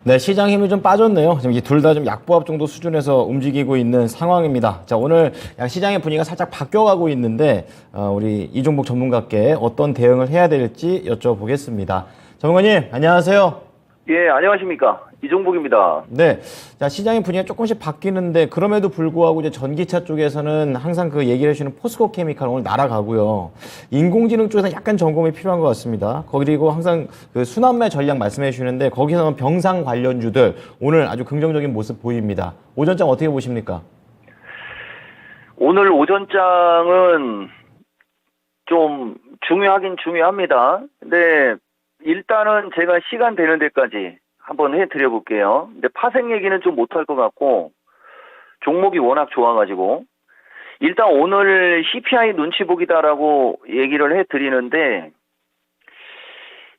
네, 시장 힘이 좀 빠졌네요. 지금 둘 다 좀 약보합 정도 수준에서 움직이고 있는 상황입니다. 자, 오늘 시장의 분위기가 살짝 바뀌어가고 있는데, 우리 이종복 전문가께 어떤 대응을 해야 될지 여쭤보겠습니다. 전문가님, 안녕하세요. 예, 안녕하십니까. 이종복입니다. 네. 자, 시장의 분위기가 조금씩 바뀌는데, 그럼에도 불구하고 이제 전기차 쪽에서는 항상 그 얘기를 해주시는 포스코 케미칼 오늘 날아가고요. 인공지능 쪽에서는 약간 점검이 필요한 것 같습니다. 그리고 항상 그 순환매 전략 말씀해 주시는데, 거기서는 병상 관련주들 오늘 아주 긍정적인 모습 보입니다. 오전장 어떻게 보십니까? 오늘 오전장은 좀 중요하긴 중요합니다. 근데 일단은 제가 시간 되는 데까지 한번 해드려 볼게요. 근데 파생 얘기는 좀 못할 것 같고, 종목이 워낙 좋아가지고, 일단 오늘 CPI 눈치 보기다라고 얘기를 해드리는데,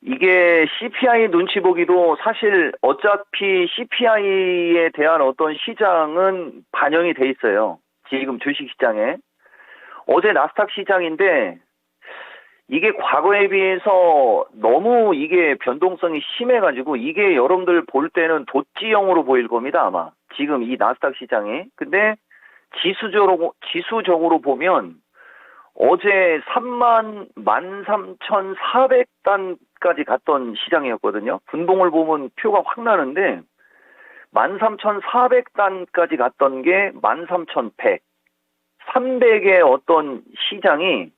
이게 CPI 눈치 보기도 사실 어차피 CPI에 대한 어떤 시장은 반영이 돼 있어요. 지금 주식시장에. 어제 나스닥 시장인데, 이게 과거에 비해서 너무 이게 변동성이 심해가지고 이게 여러분들 볼 때는 도찌형으로 보일 겁니다, 아마. 지금 이 나스닥 시장이. 근데 지수적으로 보면 어제 13,400단까지 갔던 시장이었거든요. 분봉을 보면 표가 확 나는데 13,400단까지 갔던 게 13,100. 300의 어떤 시장이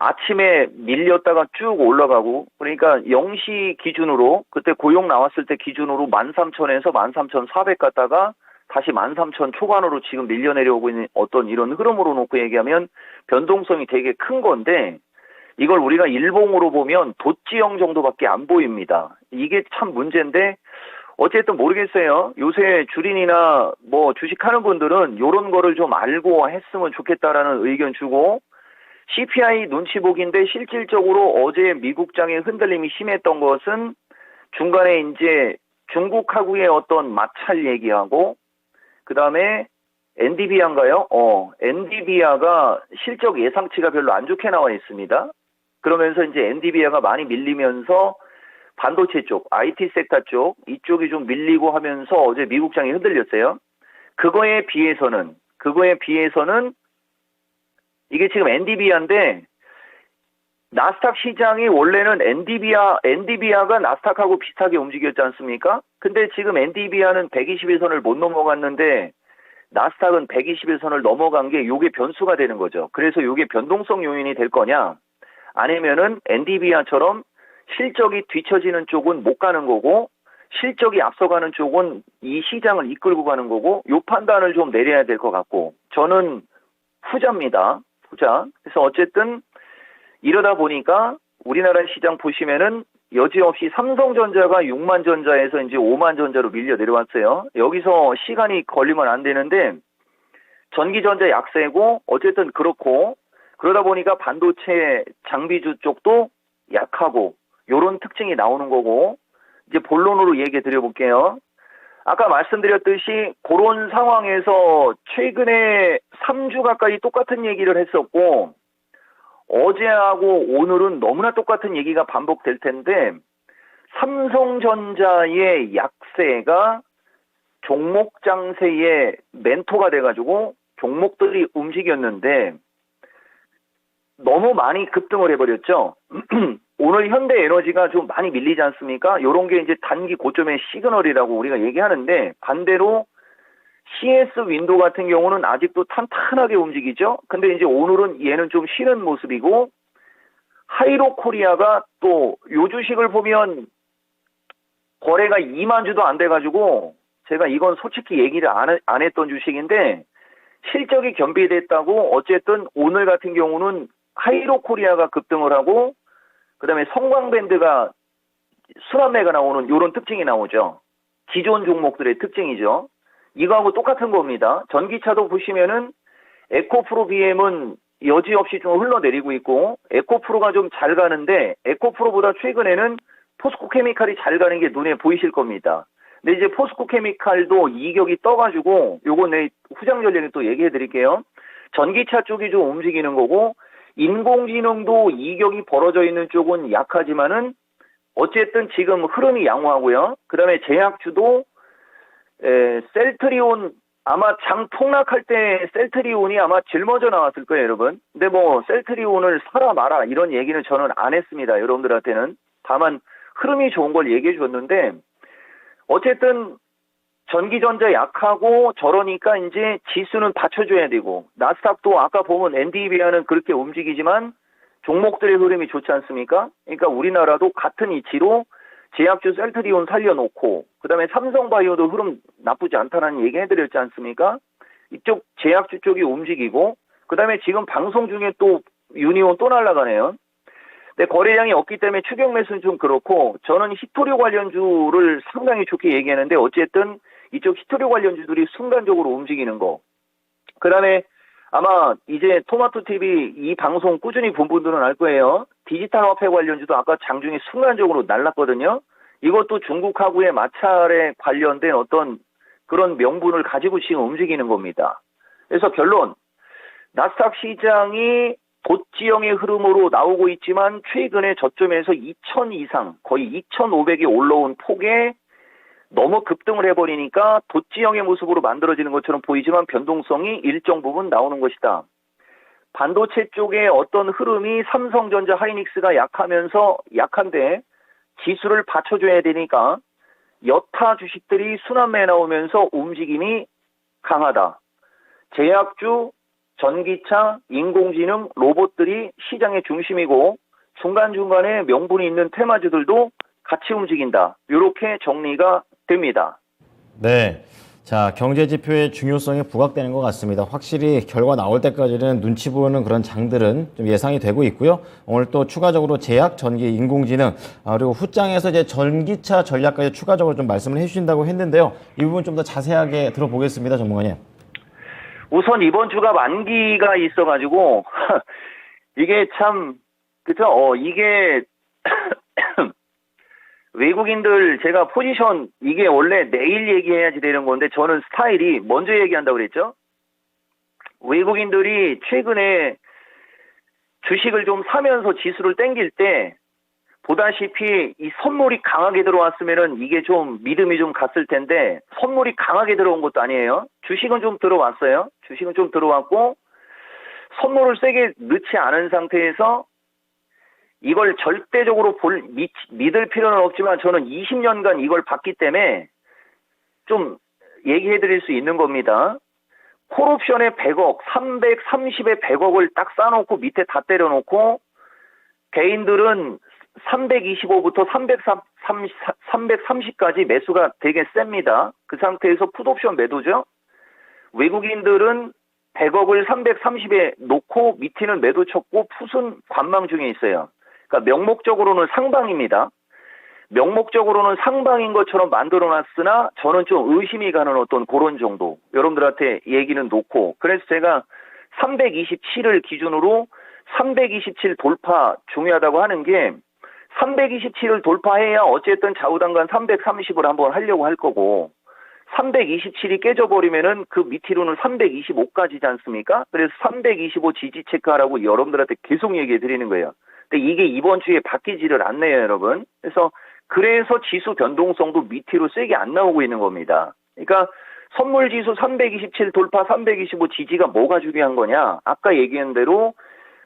아침에 밀렸다가 쭉 올라가고, 그러니까 0시 기준으로 그때 고용 나왔을 때 기준으로 13,000에서 13,400 갔다가 다시 13,000 초반으로 지금 밀려 내려오고 있는 어떤 이런 흐름으로 놓고 얘기하면 변동성이 되게 큰 건데, 이걸 우리가 일봉으로 보면 도찌형 정도밖에 안 보입니다. 이게 참 문제인데, 어쨌든 모르겠어요. 요새 주린이나 뭐 주식하는 분들은 요런 거를 좀 알고 했으면 좋겠다라는 의견 주고, CPI 눈치 보기인데 실질적으로 어제 미국장의 흔들림이 심했던 것은 중간에 이제 중국하고의 어떤 마찰 얘기하고, 그 다음에 엔디비아인가요? 엔디비아가 실적 예상치가 별로 안 좋게 나와 있습니다. 그러면서 이제 엔디비아가 많이 밀리면서 반도체 쪽, IT 섹터 쪽, 이쪽이 좀 밀리고 하면서 어제 미국장이 흔들렸어요. 그거에 비해서는 이게 지금 엔디비아인데, 나스닥 시장이 원래는 엔디비아가 나스닥하고 비슷하게 움직였지 않습니까? 근데 지금 엔디비아는 120일 선을 못 넘어갔는데, 나스닥은 120일 선을 넘어간 게 요게 변수가 되는 거죠. 그래서 요게 변동성 요인이 될 거냐, 아니면은 엔디비아처럼 실적이 뒤처지는 쪽은 못 가는 거고, 실적이 앞서가는 쪽은 이 시장을 이끌고 가는 거고, 요 판단을 좀 내려야 될 것 같고, 저는 후자입니다. 후자. 그래서 어쨌든 이러다 보니까 우리나라 시장 보시면은 여지없이 삼성전자가 6만 전자에서 이제 5만 전자로 밀려 내려왔어요. 여기서 시간이 걸리면 안 되는데 전기전자 약세고, 어쨌든 그렇고, 그러다 보니까 반도체 장비주 쪽도 약하고 요런 특징이 나오는 거고, 이제 본론으로 얘기 드려볼게요. 아까 말씀드렸듯이 그런 상황에서 최근에 3주 가까이 똑같은 얘기를 했었고, 어제하고 오늘은 너무나 똑같은 얘기가 반복될 텐데, 삼성전자의 약세가 종목 장세의 멘토가 돼가지고 종목들이 움직였는데 너무 많이 급등을 해버렸죠. 오늘 현대에너지가 좀 많이 밀리지 않습니까? 요런 게 이제 단기 고점의 시그널이라고 우리가 얘기하는데, 반대로 CS 윈도 같은 경우는 아직도 탄탄하게 움직이죠. 근데 이제 오늘은 얘는 좀 쉬는 모습이고, 하이로 코리아가 또 요 주식을 보면 거래가 2만 주도 안 돼가지고 제가 이건 솔직히 얘기를 안 했던 주식인데, 실적이 겸비됐다고 어쨌든 오늘 같은 경우는 하이로 코리아가 급등을 하고, 그 다음에 성광밴드가 순환매가 나오는 이런 특징이 나오죠. 기존 종목들의 특징이죠. 이거하고 똑같은 겁니다. 전기차도 보시면은 에코프로 BM은 여지없이 좀 흘러내리고 있고, 에코프로가 좀 잘 가는데 에코프로보다 최근에는 포스코 케미칼이 잘 가는 게 눈에 보이실 겁니다. 근데 이제 포스코 케미칼도 이격이 떠가지고, 요거 내 후장 전략에 또 얘기해 드릴게요. 전기차 쪽이 좀 움직이는 거고, 인공지능도 이격이 벌어져 있는 쪽은 약하지만은 어쨌든 지금 흐름이 양호하고요. 그 다음에 제약주도 셀트리온 아마 장 폭락할 때 셀트리온이 아마 짊어져 나왔을 거예요, 여러분. 근데 뭐 셀트리온을 사라 마라 이런 얘기는 저는 안 했습니다, 여러분들한테는. 다만 흐름이 좋은 걸 얘기해 줬는데 어쨌든 전기전자 약하고 저러니까 이제 지수는 받쳐줘야 되고 나스닥도 아까 보면 엔디비아는 그렇게 움직이지만 종목들의 흐름이 좋지 않습니까? 그러니까 우리나라도 같은 이치로 제약주 셀트리온 살려놓고 그다음에 삼성바이오도 흐름 나쁘지 않다는 얘기 해드렸지 않습니까? 이쪽 제약주 쪽이 움직이고 그다음에 지금 방송 중에 또 유니온 또 날아가네요. 근데 거래량이 없기 때문에 추격 매수는 좀 그렇고 저는 히토류 관련주를 상당히 좋게 얘기하는데 어쨌든 이쪽 히토류 관련주들이 순간적으로 움직이는 거. 그다음에 아마 이제 토마토 TV 이 방송 꾸준히 본 분들은 알 거예요. 디지털 화폐 관련주도 아까 장중에 순간적으로 날랐거든요. 이것도 중국하고의 마찰에 관련된 어떤 그런 명분을 가지고 지금 움직이는 겁니다. 그래서 결론, 나스닥 시장이 돛지형의 흐름으로 나오고 있지만 최근에 저점에서 2000 이상 거의 2500이 올라온 폭에 너무 급등을 해버리니까 돛지형의 모습으로 만들어지는 것처럼 보이지만 변동성이 일정 부분 나오는 것이다. 반도체 쪽에 어떤 흐름이 삼성전자 하이닉스가 약한데 지수를 받쳐줘야 되니까 여타 주식들이 순환매에 나오면서 움직임이 강하다. 제약주, 전기차, 인공지능, 로봇들이 시장의 중심이고 중간중간에 명분이 있는 테마주들도 같이 움직인다. 이렇게 정리가 됩니다. 네. 자, 경제 지표의 중요성이 부각되는 것 같습니다. 확실히 결과 나올 때까지는 눈치 보는 그런 장들은 좀 예상이 되고 있고요. 오늘 또 추가적으로 제약, 전기, 인공지능, 그리고 후장에서 이제 전기차 전략까지 추가적으로 좀 말씀을 해주신다고 했는데요. 이 부분 좀 더 자세하게 들어보겠습니다, 전문가님. 우선 이번 주가 만기가 있어가지고 이게 참 그죠? 이게 외국인들 제가 포지션 이게 원래 내일 얘기해야지 되는 건데 저는 스타일이 먼저 얘기한다고 그랬죠. 외국인들이 최근에 주식을 좀 사면서 지수를 땡길 때 보다시피 이 선물이 강하게 들어왔으면은 이게 좀 믿음이 좀 갔을 텐데 선물이 강하게 들어온 것도 아니에요. 주식은 좀 들어왔어요. 주식은 좀 들어왔고 선물을 세게 넣지 않은 상태에서 이걸 절대적으로 믿을 필요는 없지만 저는 20년간 이걸 봤기 때문에 좀 얘기해 드릴 수 있는 겁니다. 콜옵션에 100억, 330에 100억을 딱 쌓아놓고 밑에 다 때려놓고 개인들은 325부터 330까지 매수가 되게 셉니다. 그 상태에서 풋옵션 매도죠. 외국인들은 100억을 330에 놓고 밑에는 매도 쳤고 풋은 관망 중에 있어요. 그러니까 명목적으로는 상방입니다. 명목적으로는 상방인 것처럼 만들어놨으나 저는 좀 의심이 가는 어떤 그런 정도 여러분들한테 얘기는 놓고 그래서 제가 327을 기준으로 327 돌파 중요하다고 하는 게 327을 돌파해야 어쨌든 좌우당간 330을 한번 하려고 할 거고 327이 깨져버리면은 그 밑으로는 325까지지 않습니까? 그래서 325 지지 체크하라고 여러분들한테 계속 얘기해 드리는 거예요. 근데 이게 이번 주에 바뀌지를 않네요, 여러분. 그래서 지수 변동성도 밑으로 세게 안 나오고 있는 겁니다. 그러니까 선물 지수 327 돌파 325 지지가 뭐가 중요한 거냐? 아까 얘기한 대로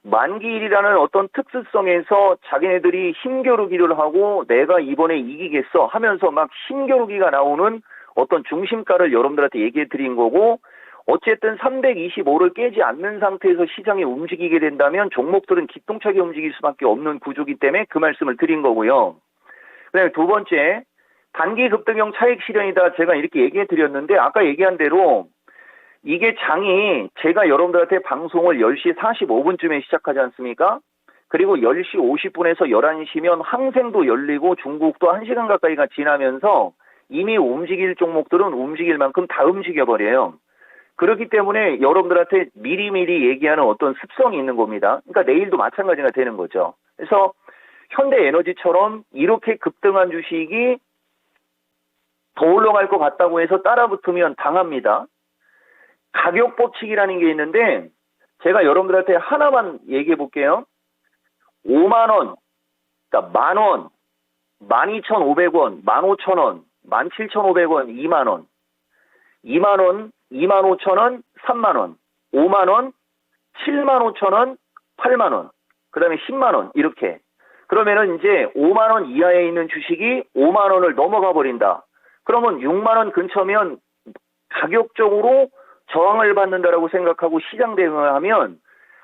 만기일이라는 어떤 특수성에서 자기네들이 힘겨루기를 하고 내가 이번에 이기겠어 하면서 막 힘겨루기가 나오는 어떤 중심가를 여러분들한테 얘기해 드린 거고 어쨌든 325를 깨지 않는 상태에서 시장이 움직이게 된다면 종목들은 기똥차게 움직일 수밖에 없는 구조이기 때문에 그 말씀을 드린 거고요. 그다음에 두 번째, 단기 급등형 차익 실현이다 제가 이렇게 얘기해 드렸는데 아까 얘기한 대로 이게 장이 제가 여러분들한테 방송을 10시 45분쯤에 시작하지 않습니까? 그리고 10시 50분에서 11시면 항생도 열리고 중국도 1시간 가까이가 지나면서 이미 움직일 종목들은 움직일 만큼 다 움직여버려요. 그렇기 때문에 여러분들한테 미리미리 얘기하는 어떤 습성이 있는 겁니다. 그러니까 내일도 마찬가지가 되는 거죠. 그래서 현대에너지처럼 이렇게 급등한 주식이 더 올라갈 것 같다고 해서 따라붙으면 당합니다. 가격 법칙이라는 게 있는데 제가 여러분들한테 하나만 얘기해 볼게요. 5만 원, 그러니까 만 원, 12,500원, 15,000원, 17,500원, 2만원, 2만원, 25,000원, 3만원, 5만원, 75,000원, 8만원, 그 다음에 10만원, 이렇게. 그러면은 이제 5만원 이하에 있는 주식이 5만원을 넘어가 버린다. 그러면 6만원 근처면 가격적으로 저항을 받는다라고 생각하고 시장 대응을 하면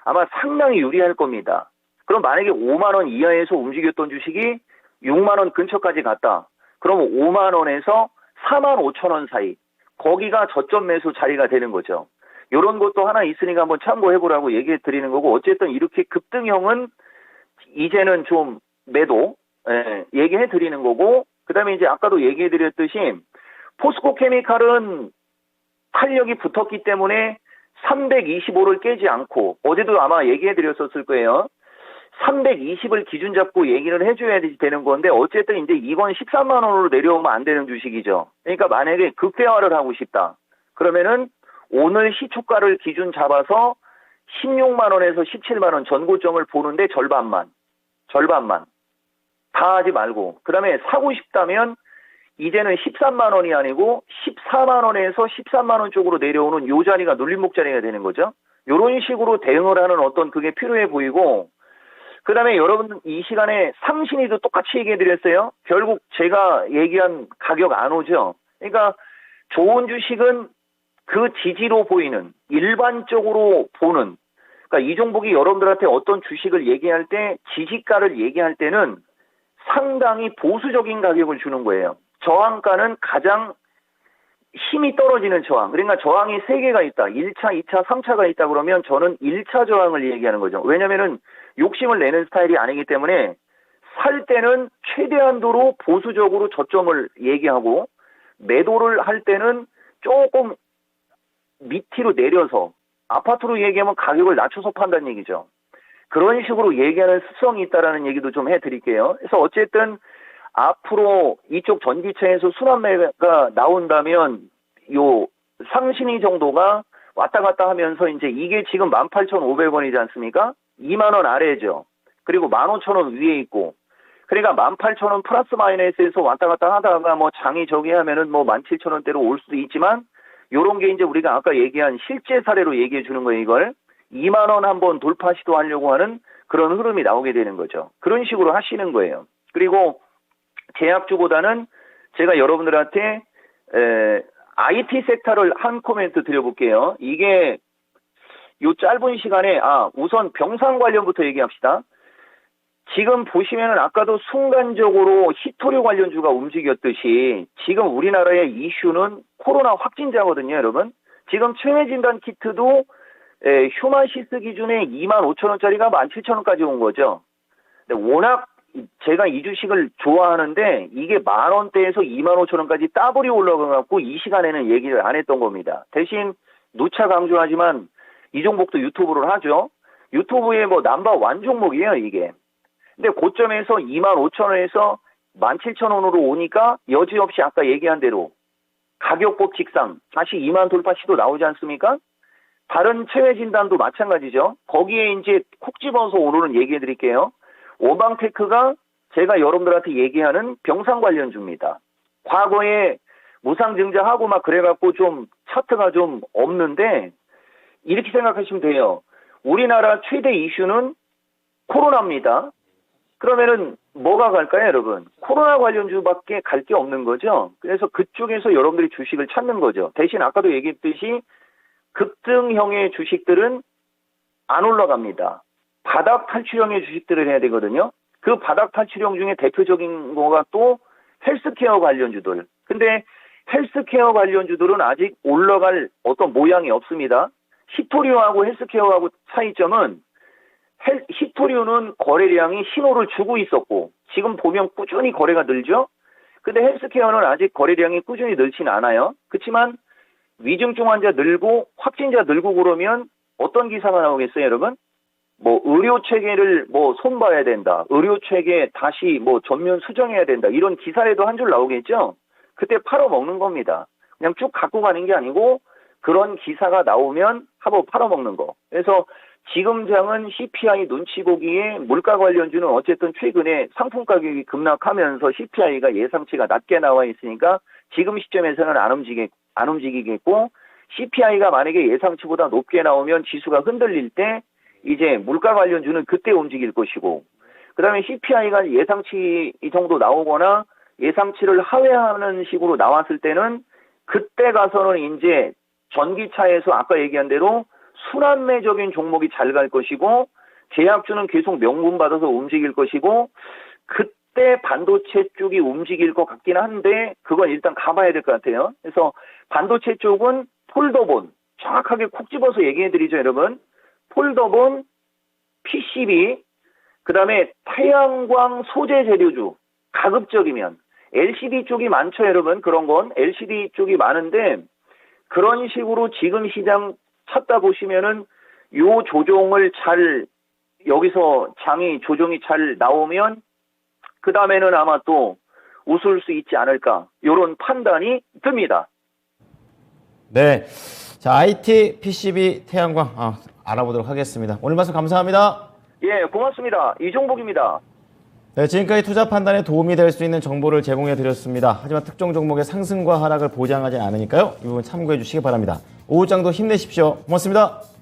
아마 상당히 유리할 겁니다. 그럼 만약에 5만원 이하에서 움직였던 주식이 6만원 근처까지 갔다. 그러면 5만원에서 4만 5천원 사이. 거기가 저점 매수 자리가 되는 거죠. 이런 것도 하나 있으니까 한번 참고해보라고 얘기해 드리는 거고, 어쨌든 이렇게 급등형은 이제는 좀 매도, 얘기해 드리는 거고, 그 다음에 이제 아까도 얘기해 드렸듯이, 포스코 케미칼은 탄력이 붙었기 때문에 325를 깨지 않고, 어제도 아마 얘기해 드렸었을 거예요. 320을 기준 잡고 얘기를 해줘야 되는 건데, 어쨌든 이제 이건 13만원으로 내려오면 안 되는 주식이죠. 그러니까 만약에 극대화를 하고 싶다. 그러면은 오늘 시초가를 기준 잡아서 16만원에서 17만원 전고점을 보는데 절반만. 다 하지 말고. 그 다음에 사고 싶다면 이제는 13만원이 아니고 14만원에서 13만원 쪽으로 내려오는 요 자리가 눌림목 자리가 되는 거죠. 요런 식으로 대응을 하는 어떤 그게 필요해 보이고, 그 다음에 여러분 이 시간에 상신이도 똑같이 얘기해 드렸어요. 결국 제가 얘기한 가격 안 오죠. 그러니까 좋은 주식은 그 지지로 보이는, 일반적으로 보는, 그러니까 이종복이 여러분들한테 어떤 주식을 얘기할 때, 지지가를 얘기할 때는 상당히 보수적인 가격을 주는 거예요. 저항가는 가장 힘이 떨어지는 저항. 그러니까 저항이 3개가 있다. 1차, 2차, 3차가 있다 그러면 저는 1차 저항을 얘기하는 거죠. 왜냐면은 욕심을 내는 스타일이 아니기 때문에 살 때는 최대한도로 보수적으로 저점을 얘기하고, 매도를 할 때는 조금 밑으로 내려서, 아파트로 얘기하면 가격을 낮춰서 판다는 얘기죠. 그런 식으로 얘기하는 습성이 있다라는 얘기도 좀 해드릴게요. 그래서 어쨌든 앞으로 이쪽 전기차에서 순환매가 나온다면 요 상신이 정도가 왔다 갔다 하면서 이제 이게 지금 18,500원이지 않습니까? 2만원 아래죠. 그리고 15,000원 위에 있고, 그러니까 18,000원 플러스 마이너스에서 왔다 갔다 하다가 뭐 장이 저기 하면은 뭐 17,000원대로 올 수도 있지만, 요런 게 이제 우리가 아까 얘기한 실제 사례로 얘기해 주는 거예요. 이걸 2만원 한번 돌파 시도하려고 하는 그런 흐름이 나오게 되는 거죠. 그런 식으로 하시는 거예요. 그리고 제약주보다는 제가 여러분들한테 IT 섹터를 한 코멘트 드려볼게요. 이게 요 짧은 시간에 우선 병상 관련부터 얘기합시다. 지금 보시면은 아까도 순간적으로 히토류 관련주가 움직였듯이 지금 우리나라의 이슈는 코로나 확진자거든요, 여러분. 지금 치매 진단 키트도 휴마시스 기준에 25,000원짜리가 17,000원까지 온 거죠. 근데 워낙 제가 이 주식을 좋아하는데 이게 10,000원대에서 25,000원까지 따블이 올라가갖고 이 시간에는 얘기를 안 했던 겁니다. 대신 누차 강조하지만 이 종목도 유튜브를 하죠. 유튜브의 뭐 넘버1 종목이에요, 이게. 근데 고점에서 25,000원에서 17,000원으로 오니까 여지없이 아까 얘기한 대로 가격 법칙상 다시 2만 돌파 시도 나오지 않습니까? 다른 체외 진단도 마찬가지죠. 거기에 이제 콕 집어서 오늘은 얘기해 드릴게요. 오방테크가 제가 여러분들한테 얘기하는 병상 관련주입니다. 과거에 무상증자하고 막 그래갖고 좀 차트가 좀 없는데, 이렇게 생각하시면 돼요. 우리나라 최대 이슈는 코로나입니다. 그러면은 뭐가 갈까요, 여러분? 코로나 관련주밖에 갈 게 없는 거죠. 그래서 그쪽에서 여러분들이 주식을 찾는 거죠. 대신 아까도 얘기했듯이 급등형의 주식들은 안 올라갑니다. 바닥 탈출형의 주식들을 해야 되거든요. 그 바닥 탈출형 중에 대표적인 거가 또 헬스케어 관련주들. 근데 헬스케어 관련주들은 아직 올라갈 어떤 모양이 없습니다. 히토류하고 헬스케어하고 차이점은 히토류는 거래량이 신호를 주고 있었고 지금 보면 꾸준히 거래가 늘죠. 근데 헬스케어는 아직 거래량이 꾸준히 늘지는 않아요. 그렇지만 위중증 환자 늘고 확진자 늘고 그러면 어떤 기사가 나오겠어요, 여러분? 뭐 의료 체계를 뭐 손봐야 된다. 의료 체계 다시 뭐 전면 수정해야 된다. 이런 기사에도 한 줄 나오겠죠. 그때 팔아먹는 겁니다. 그냥 쭉 갖고 가는 게 아니고 그런 기사가 나오면 한번 팔아먹는 거. 그래서 지금 장은 CPI 눈치 보기에 물가 관련주는 어쨌든 최근에 상품 가격이 급락하면서 CPI가 예상치가 낮게 나와 있으니까 지금 시점에서는 안 움직이겠고, CPI가 만약에 예상치보다 높게 나오면 지수가 흔들릴 때 이제 물가 관련주는 그때 움직일 것이고, 그다음에 CPI가 예상치 이 정도 나오거나 예상치를 하회하는 식으로 나왔을 때는 그때 가서는 이제 전기차에서 아까 얘기한 대로 순환매적인 종목이 잘 갈 것이고, 제약주는 계속 명분받아서 움직일 것이고, 그때 반도체 쪽이 움직일 것 같긴 한데 그건 일단 가봐야 될 것 같아요. 그래서 반도체 쪽은 폴더본 정확하게 콕 집어서 얘기해드리죠, 여러분. 폴더본, PCB, 그 다음에 태양광 소재 재료주, 가급적이면 LCD 쪽이 많죠, 여러분. 그런 건 LCD 쪽이 많은데, 그런 식으로 지금 시장 찾다 보시면은 요 조정을 잘, 여기서 장이 조정이 잘 나오면 그 다음에는 아마 또 웃을 수 있지 않을까, 요런 판단이 듭니다. 네. 자, IT, PCB, 태양광 알아보도록 하겠습니다. 오늘 말씀 감사합니다. 예, 고맙습니다. 이종복입니다. 네, 지금까지 투자 판단에 도움이 될 수 있는 정보를 제공해 드렸습니다. 하지만 특정 종목의 상승과 하락을 보장하지 않으니까요. 이 부분 참고해 주시기 바랍니다. 오후장도 힘내십시오. 고맙습니다.